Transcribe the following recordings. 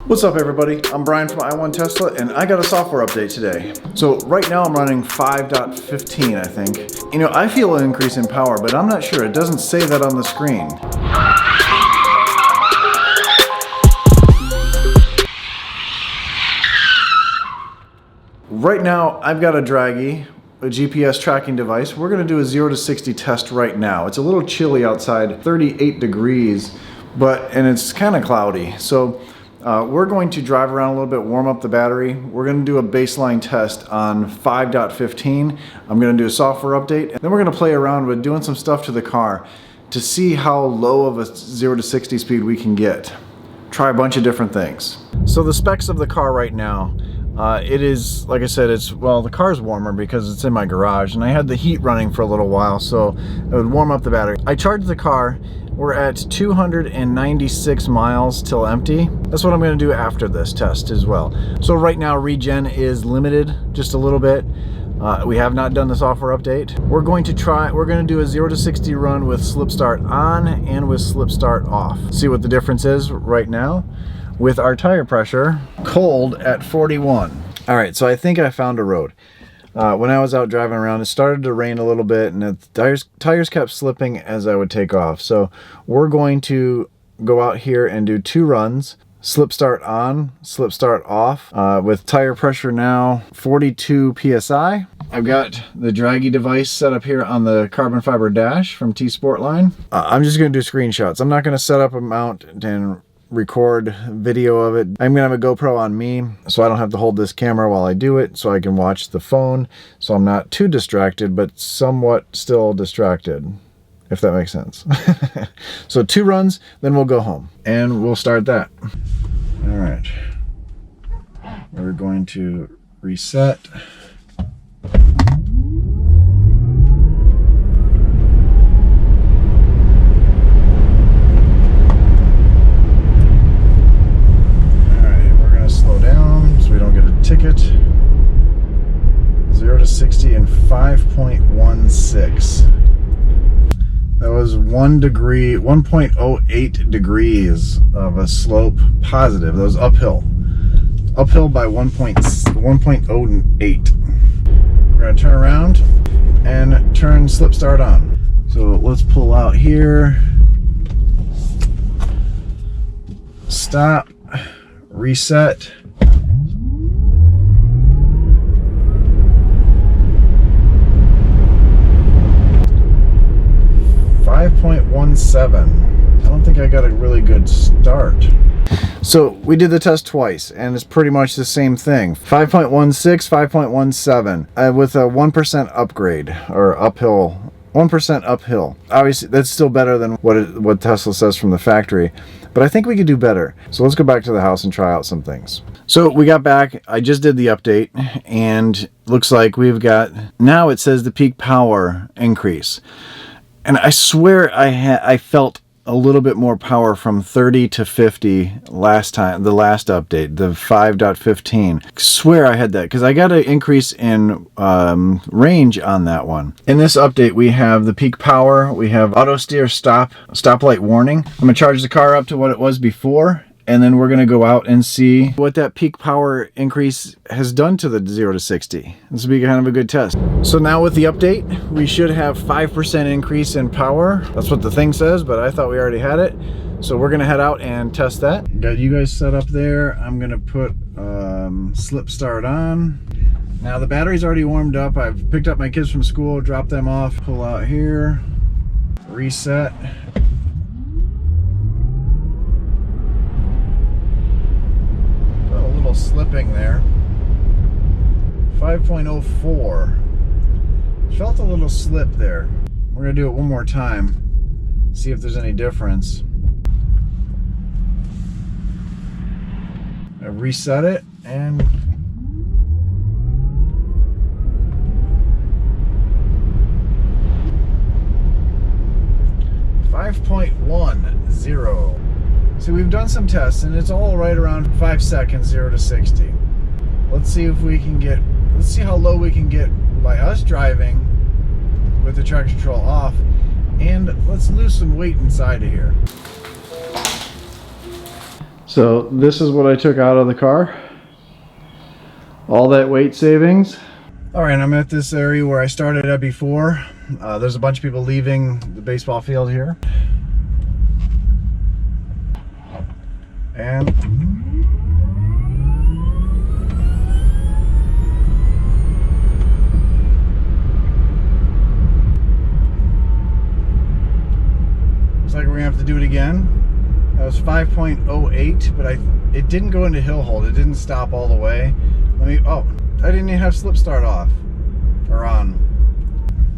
What's up everybody, I'm Brian from I1 Tesla and I got a software update today. So right now I'm running 5.15 I think. You know, I feel an increase in power, but I'm not sure, it doesn't say that on the screen. Right now I've got a Draggy, a GPS tracking device. We're gonna do a 0 to 60 test right now. It's a little chilly outside, 38 degrees, and it's kind of cloudy. So we're going to drive around a little bit, warm up the battery. We're going to do a baseline test on 5.15. I'm going to do a software update, and then we're going to play around with doing some stuff to the car to see how low of a 0 to 60 speed we can get. Try a bunch of different things. So the specs of the car right now, it is, like I said, the car's warmer because it's in my garage, and I had the heat running for a little while, so it would warm up the battery. I charged the car. We're at 296 miles till empty. That's what I'm gonna do after this test as well. So right now regen is limited just a little bit. We have not done the software update. We're gonna do a 0 to 60 run with slip start on and with slip start off. See what the difference is right now with our tire pressure cold at 41. All right, so I think I found a road. When I was out driving around, it started to rain a little bit and the tires kept slipping as I would take off. So we're going to go out here and do 2 runs, slip start on, slip start off, with tire pressure now 42 PSI. I've got the Draggy device set up here on the carbon fiber dash from T-Sportline. I'm just gonna do screenshots. I'm not gonna set up a mount and record video of it. I'm gonna have a GoPro on me so I don't have to hold this camera while I do it, so I can watch the phone so I'm not too distracted but somewhat still distracted, if that makes sense. So 2 runs, then we'll go home and we'll start that. All right, we're going to reset. Ticket 0 to 60 in 5.16. That was 1.08 degrees of a slope positive. That was uphill by 1.08. We're gonna turn around and turn slip start on. So let's pull out here, stop, reset. 5.17. I don't think I got a really good start. So we did the test twice and it's pretty much the same thing. 5.16, 5.17 with a 1% upgrade or uphill. 1% uphill. Obviously that's still better than what Tesla says from the factory, but I think we could do better. So let's go back to the house and try out some things. So we got back, I just did the update and looks like we've got, now it says the peak power increase. And I swear I felt a little bit more power from 30 to 50 last time, the last update, the 5.15. Swear I had that because I got an increase in range on that one. In this update, we have the peak power, we have auto steer stoplight warning. I'm gonna charge the car up to what it was before, and then we're gonna go out and see what that peak power increase has done to the 0 to 60. This will be kind of a good test. So now with the update, we should have 5% increase in power. That's what the thing says, but I thought we already had it. So we're gonna head out and test that. Got you guys set up there. I'm gonna put slip start on. Now the battery's already warmed up. I've picked up my kids from school, dropped them off, pull out here, reset. Slipping there. 5.04. Felt a little slip there. We're gonna do it one more time, see if there's any difference. I reset it and 5.10. So we've done some tests and it's all right around 5 seconds, 0 to 60. Let's see if we can get, let's see how low we can get by us driving with the traction control off, and let's lose some weight inside of here. So this is what I took out of the car. All that weight savings. All right, I'm at this area where I started at before. There's a bunch of people leaving the baseball field here. And looks like we're gonna have to do it again. That was 5.08, but it didn't go into hill hold. It didn't stop all the way. Oh, I didn't even have slip start off or on.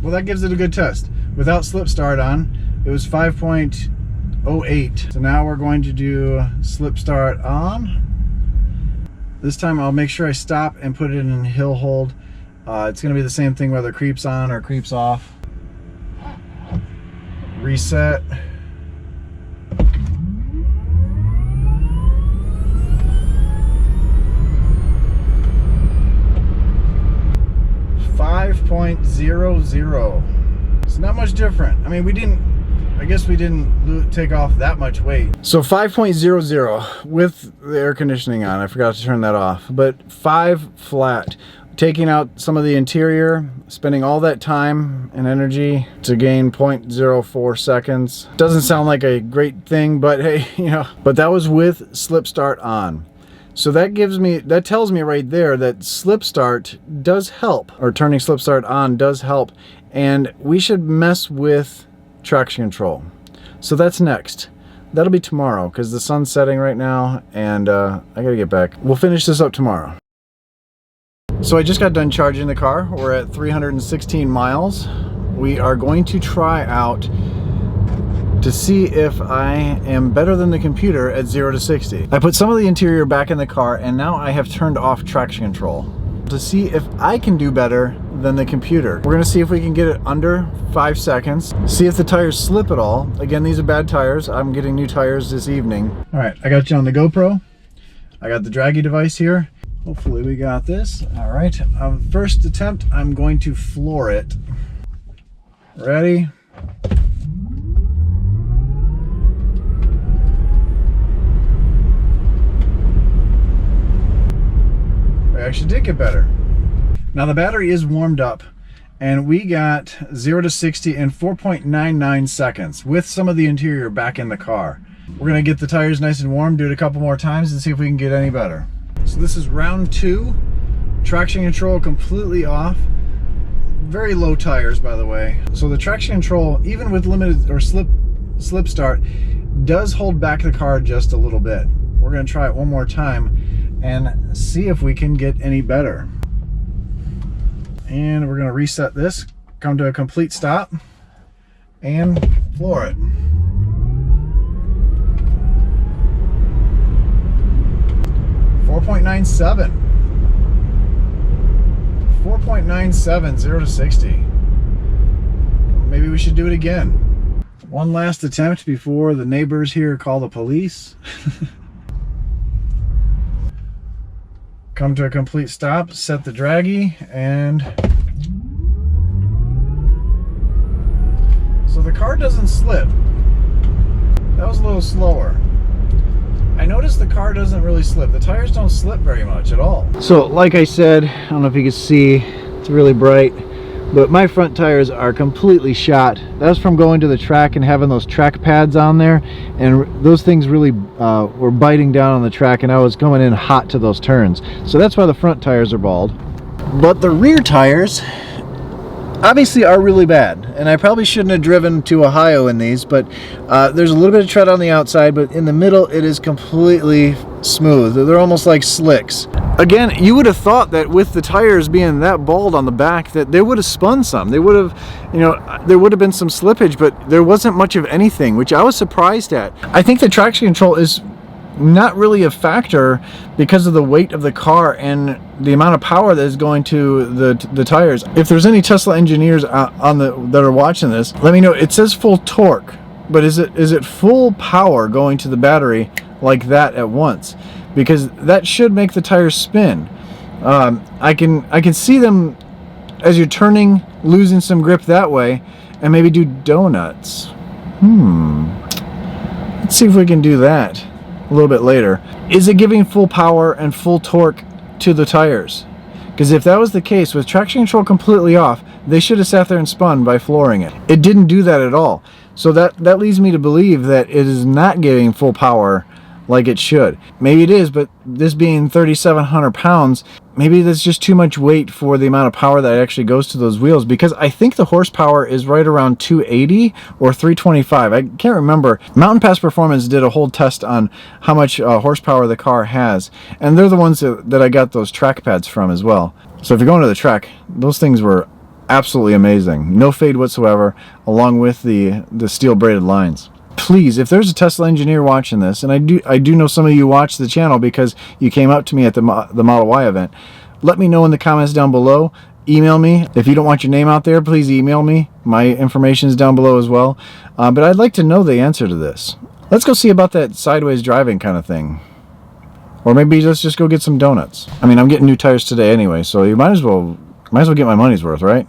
Well, that gives it a good test. Without slip start on, it was 5.08. So now we're going to do slip start on. This time I'll make sure I stop and put it in hill hold. It's gonna be the same thing whether it creeps on or creeps off. Reset. .00. It's not much different. I mean, I guess we didn't take off that much weight. So 5.00 with the air conditioning on. I forgot to turn that off. But 5 flat. Taking out some of the interior, spending all that time and energy to gain 0.04 seconds. Doesn't sound like a great thing, but hey, you know, but that was with slip start on. So that tells me right there that slip start does help, or turning slip start on does help, and we should mess with traction control. So that's next. That'll be tomorrow because the sun's setting right now, and I gotta get back. We'll finish this up tomorrow. So I just got done charging the car. We're at 316 miles. We are going to try out to see if I am better than the computer at 0 to 60. I put some of the interior back in the car, and now I have turned off traction control to see if I can do better than the computer. We're gonna see if we can get it under 5 seconds, see if the tires slip at all. Again, these are bad tires. I'm getting new tires this evening. All right, I got you on the GoPro. I got the draggy device here. Hopefully we got this. All right, first attempt, I'm going to floor it. Ready? Actually did get better. Now the battery is warmed up, and we got 0 to 60 in 4.99 seconds with some of the interior back in the car. We're gonna get the tires nice and warm, do it a couple more times, and see if we can get any better. So this is round 2. Traction control completely off. Very low tires, by the way. So the traction control, even with limited or slip start, does hold back the car just a little bit. We're gonna try it one more time and see if we can get any better. And we're gonna reset this, come to a complete stop, and floor it. .97. 4.97, 0 to 60. Maybe we should do it again. One last attempt before the neighbors here call the police. Come to a complete stop, set the draggy, and so the car doesn't slip. That was a little slower. I noticed the car doesn't really slip. The tires don't slip very much at all. So like I said, I don't know if you can see, it's really bright, but my front tires are completely shot. That's from going to the track and having those track pads on there, and those things really were biting down on the track, and I was coming in hot to those turns. So that's why the front tires are bald. But the rear tires obviously are really bad, and I probably shouldn't have driven to Ohio in these, but there's a little bit of tread on the outside, but in the middle it is completely smooth. They're almost like slicks. Again, you would have thought that with the tires being that bald on the back that they would have spun some. They would have, you know, there would have been some slippage, but there wasn't much of anything, which I was surprised at. I think the traction control is not really a factor because of the weight of the car and the amount of power that is going to the tires. If there's any Tesla engineers that are watching this, let me know. It says full torque, but is it full power going to the battery like that at once? Because that should make the tires spin. I can see them as you're turning, losing some grip that way, and maybe do donuts. Let's see if we can do that. a little bit later. Is it giving full power and full torque to the tires? Because if that was the case, with traction control completely off, they should have sat there and spun by flooring it. It didn't do that at all. So that leads me to believe that it is not giving full power like it should. Maybe it is, but this being 3,700 pounds, maybe that's just too much weight for the amount of power that actually goes to those wheels, because I think the horsepower is right around 280 or 325. I can't remember. Mountain Pass Performance did a whole test on how much horsepower the car has, and they're the ones that I got those track pads from as well. So if you're going to the track, those things were absolutely amazing. No fade whatsoever, along with the steel braided lines. Please, if there's a Tesla engineer watching this, and I do know some of you watch the channel because you came up to me at the Model Y event, let me know in the comments down below. Email me. If you don't want your name out there, please email me. My information is down below as well. But I'd like to know the answer to this. Let's go see about that sideways driving kind of thing. Or maybe let's just go get some donuts. I mean, I'm getting new tires today anyway, so you might as well get my money's worth, right?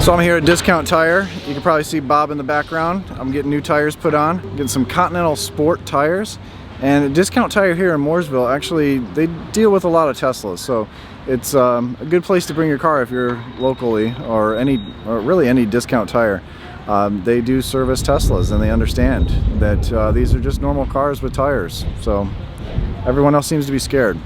So I'm here at Discount Tire. You can probably see Bob in the background. I'm getting new tires put on, getting some Continental Sport tires. And Discount Tire here in Mooresville, actually, they deal with a lot of Teslas. So it's a good place to bring your car if you're locally, or really any Discount Tire. They do service Teslas, and they understand that these are just normal cars with tires. So everyone else seems to be scared.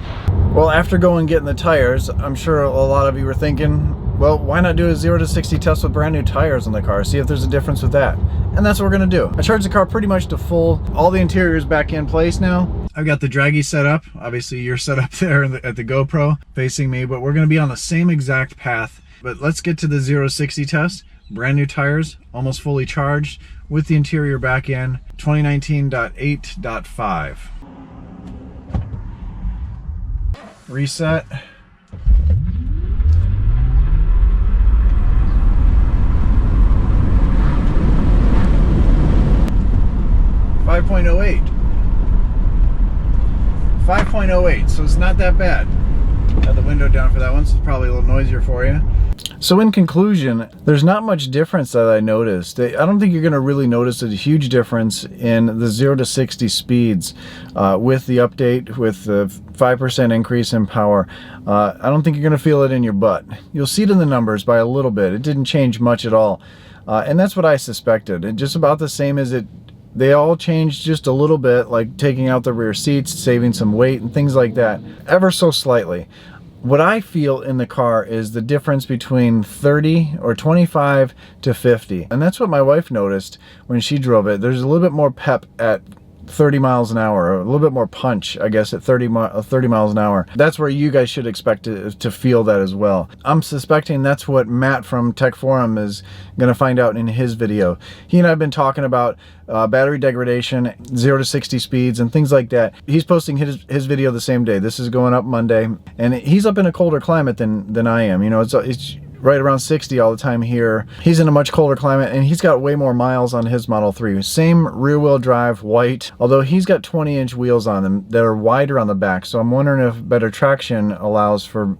Well, after going and getting the tires, I'm sure a lot of you were thinking, well, why not do a 0 to 60 test with brand new tires on the car, see if there's a difference with that. And that's what we're gonna do. I charged the car pretty much to full. All the interior is back in place now. I've got the Draggy set up. Obviously you're set up there at the GoPro facing me, but we're gonna be on the same exact path. But let's get to the 0 to 60 test. Brand new tires, almost fully charged, with the interior back in, 2019.8.5. Reset. .08. 5.08, so it's not that bad. Got the window down for that one, so it's probably a little noisier for you. So in conclusion, there's not much difference that I noticed. I don't think you're going to really notice a huge difference in the 0 to 60 speeds with the update, with the 5% increase in power. I don't think you're going to feel it in your butt. You'll see it in the numbers by a little bit. It didn't change much at all. And that's what I suspected. And just about the same as it. They all changed just a little bit, like taking out the rear seats, saving some weight and things like that, ever so slightly. What I feel in the car is the difference between 30 or 25 to 50. And that's what my wife noticed when she drove it. There's a little bit more pep at 30 miles an hour, or a little bit more punch, I guess, at 30 miles an hour. That's where you guys should expect to feel that as well. I'm suspecting that's what Matt from Tech Forum is going to find out in his video. He and I have been talking about battery degradation, 0 to 60 speeds, and things like that. He's posting his video the same day. This is going up Monday, and he's up in a colder climate than I am. You know, it's right around 60 all the time here. He's in a much colder climate, and he's got way more miles on his Model 3. Same rear-wheel drive, white, although he's got 20-inch wheels on them that are wider on the back, so I'm wondering if better traction allows for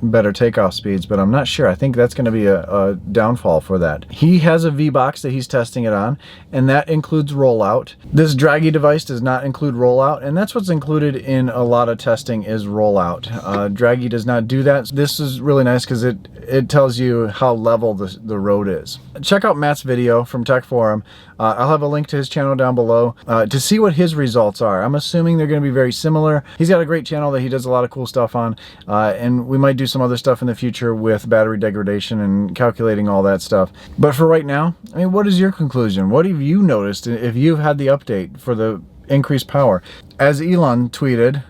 better takeoff speeds, but I'm not sure. I think that's going to be a downfall for that. He has a V-Box that he's testing it on, and that includes rollout. This Draggy device does not include rollout, and that's what's included in a lot of testing is rollout. Draggy does not do that. This is really nice because it tells you how level the road is. Check out Matt's video from Tech Forum. I'll have a link to his channel down below to see what his results are. I'm assuming they're going to be very similar. He's got a great channel that he does a lot of cool stuff on, and we might do some other stuff in the future with battery degradation and calculating all that stuff. But for right now, I mean, what is your conclusion? What have you noticed if you've had the update for the increased power? As Elon tweeted,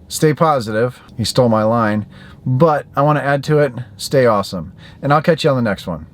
stay positive. He stole my line, but I want to add to it, stay awesome. And I'll catch you on the next one.